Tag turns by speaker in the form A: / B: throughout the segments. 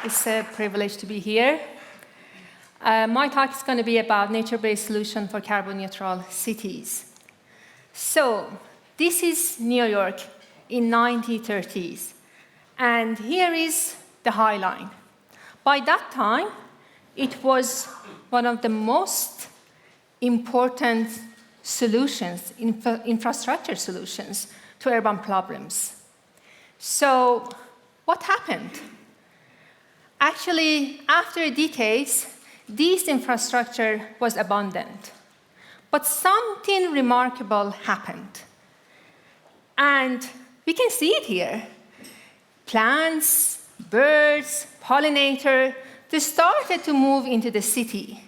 A: It's a privilege to be here. My talk is going to be about nature-based solution for carbon-neutral cities. So, this is New York in 1930s, and here is the High Line. By that time, it was one of the most important solutions, infrastructure solutions to urban problems. So, what happened? Actually, after decades, this infrastructure was abandoned. But something remarkable happened. And we can see it here. Plants, birds, pollinators, they started to move into the city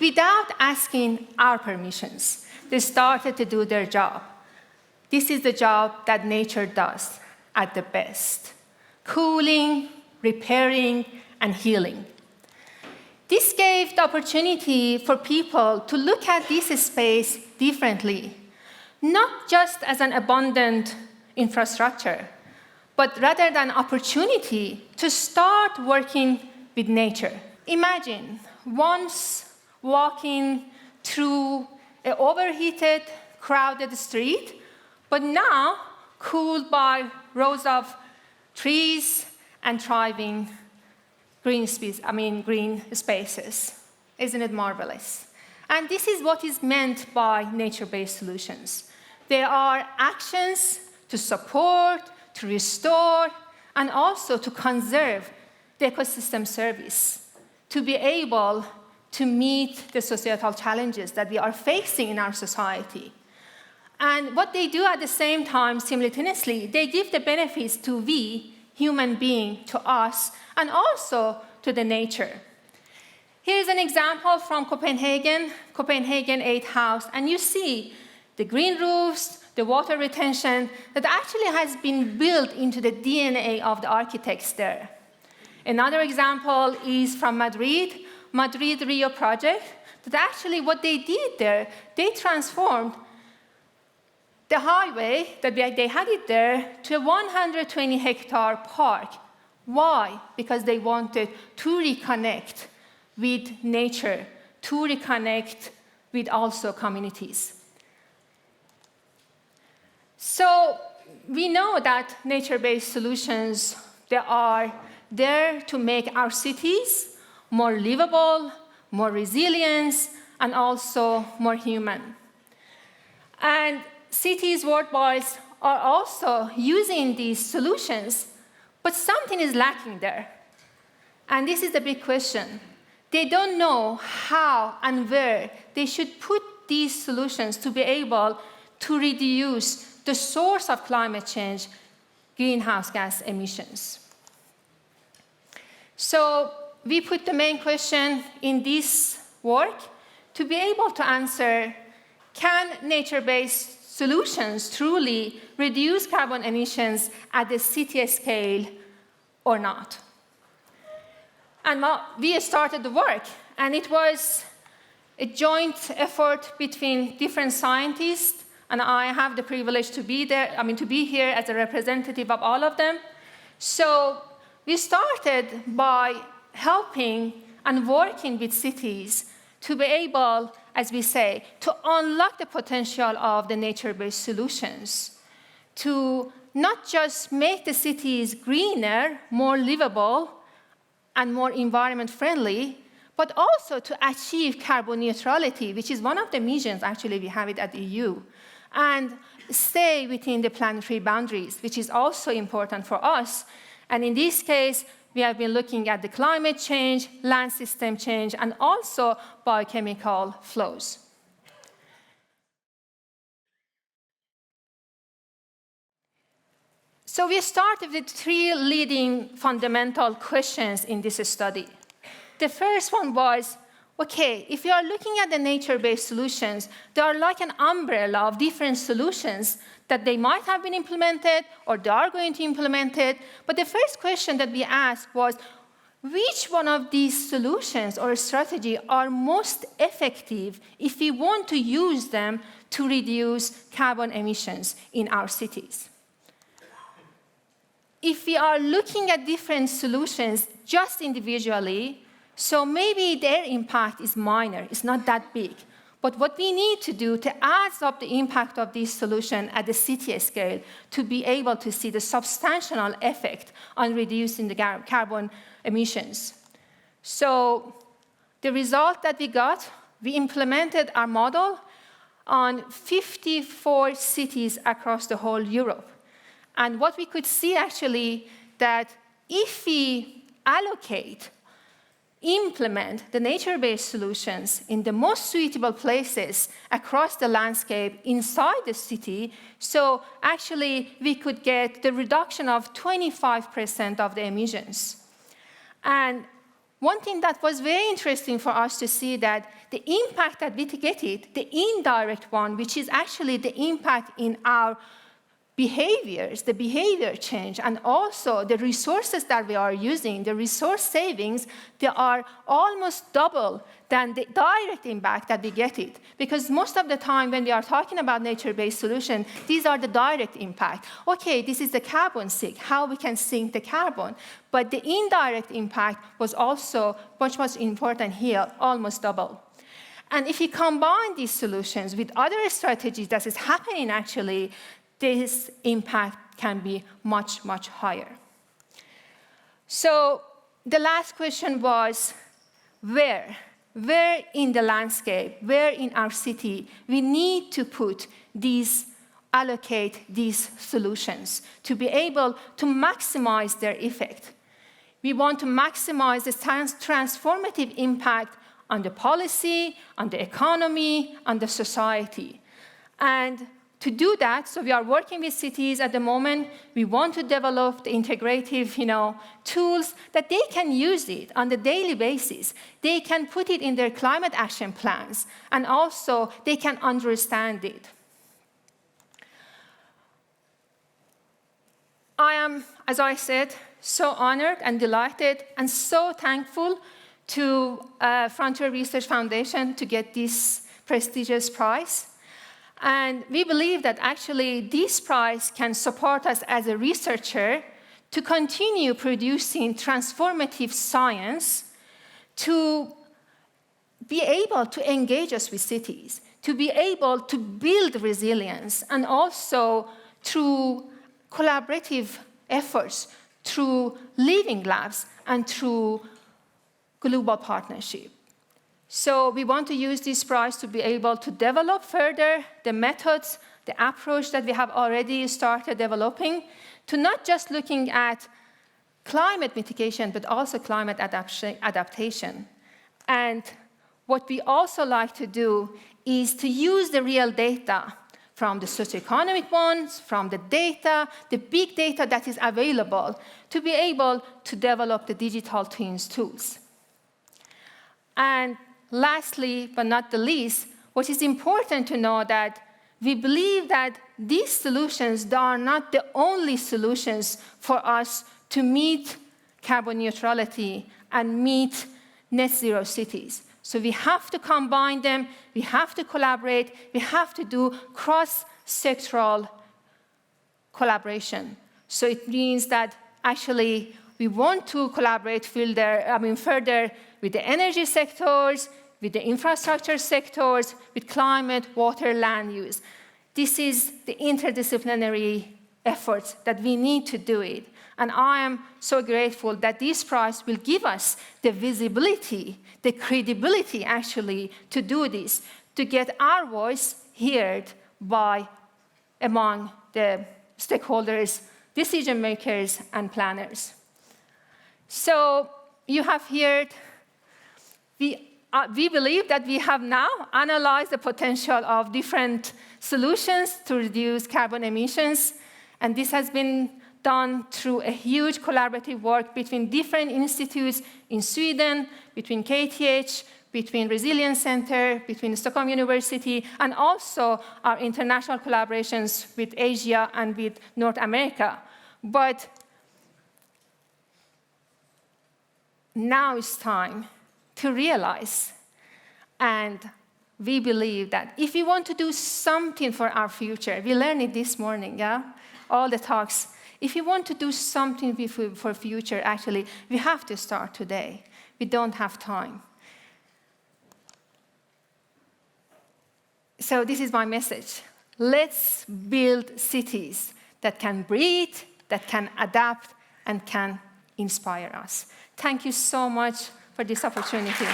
A: without asking our permissions. They started to do their job. This is the job that nature does at the best: cooling, repairing, and healing. This gave the opportunity for people to look at this space differently, not just as an abundant infrastructure, but rather than opportunity to start working with nature. Imagine once walking through an overheated, crowded street, but now cooled by rows of trees and thriving green spaces. Isn't it marvelous? And this is what is meant by nature-based solutions. They are actions to support, to restore, and also to conserve the ecosystem service, to be able to meet the societal challenges that we are facing in our society. And what they do at the same time, simultaneously, they give the benefits to we, human beings, to us, and also to the nature. Here's an example from Copenhagen 8 house, and you see the green roofs, the water retention that actually has been built into the DNA of the architects there. Another example is from Madrid Rio project, that actually what they did there, they transformed the highway that they had it there to a 120-hectare park. Why? Because they wanted to reconnect with nature, to reconnect with also communities. So we know that nature-based solutions, they are there to make our cities more livable, more resilient, and also more human. And cities worldwide are also using these solutions, but something is lacking there. And this is the big question. They don't know how and where they should put these solutions to be able to reduce the source of climate change, greenhouse gas emissions. So we put the main question in this work to be able to answer, can nature-based solutions truly reduce carbon emissions at the city scale or not? And we started the work, and it was a joint effort between different scientists, and I have the privilege to be there, to be here as a representative of all of them. So we started by helping and working with cities to be able, as we say, to unlock the potential of the nature-based solutions, to not just make the cities greener, more livable, and more environment-friendly, but also to achieve carbon neutrality, which is one of the missions, actually, we have it at the EU, and stay within the planetary boundaries, which is also important for us. And in this case, we have been looking at the climate change, land system change, and also biochemical flows. So we started with three leading fundamental questions in this study. The first one was, okay, if you are looking at the nature-based solutions, they are like an umbrella of different solutions that they might have been implemented or they are going to implement it. But the first question that we asked was, which one of these solutions or strategy are most effective if we want to use them to reduce carbon emissions in our cities? if we are looking at different solutions just individually, so maybe their impact is minor, it's not that big. But what we need to do to add up the impact of this solution at the city scale to be able to see the substantial effect on reducing the carbon emissions. So the result that we got, we implemented our model on 54 cities across the whole Europe. And what we could see actually that if we implement the nature-based solutions in the most suitable places across the landscape inside the city, so actually we could get the reduction of 25% of the emissions. And one thing that was very interesting for us to see that the impact that we get it, the indirect one, which is actually the impact in our behaviors, the behavior change, and also the resources that we are using, the resource savings, they are almost double than the direct impact that we get it. Because most of the time when we are talking about nature-based solution, these are the direct impact. Okay, this is the carbon sink, how we can sink the carbon. But the indirect impact was also much important here, almost double. And if you combine these solutions with other strategies that is happening actually, this impact can be much higher. So the last question was, where in the landscape, where in our city, we need to allocate these solutions to be able to maximize their effect. We want to maximize the transformative impact on the policy, on the economy, on the society. And to do that, so we are working with cities at the moment. We want to develop the integrative, tools that they can use it on the daily basis. They can put it in their climate action plans, and also they can understand it. I am, as I said, so honored and delighted and so thankful to Frontier Research Foundation to get this prestigious prize. And we believe that actually this prize can support us as a researcher to continue producing transformative science, to be able to engage us with cities, to be able to build resilience, and also through collaborative efforts, through living labs, and through global partnership. So we want to use this prize to be able to develop further the methods, the approach that we have already started developing, to not just looking at climate mitigation, but also climate adaptation. And what we also like to do is to use the real data from the socioeconomic ones, from the data, the big data that is available, to be able to develop the digital twins tools. And lastly, but not the least, what is important to know that we believe that these solutions are not the only solutions for us to meet carbon neutrality and meet net zero cities. So we have to combine them, we have to collaborate, we have to do cross-sectoral collaboration. So it means that actually we want to collaborate further with the energy sectors, with the infrastructure sectors, with climate, water, land use. This is the interdisciplinary efforts that we need to do it. And I am so grateful that this prize will give us the visibility, the credibility actually to do this, to get our voice heard among the stakeholders, decision makers, and planners. So you have heard, we believe that we have now analyzed the potential of different solutions to reduce carbon emissions, and this has been done through a huge collaborative work between different institutes in Sweden, between KTH, between Resilience Center, between Stockholm University, and also our international collaborations with Asia and with North America. But now it's time to realize, and we believe that if we want to do something for our future, we learned it this morning, all the talks, If you want to do something for future, actually, we have to start today. We don't have time. So this is my message. Let's build cities that can breathe, that can adapt, and can inspire us. Thank you so much for this opportunity.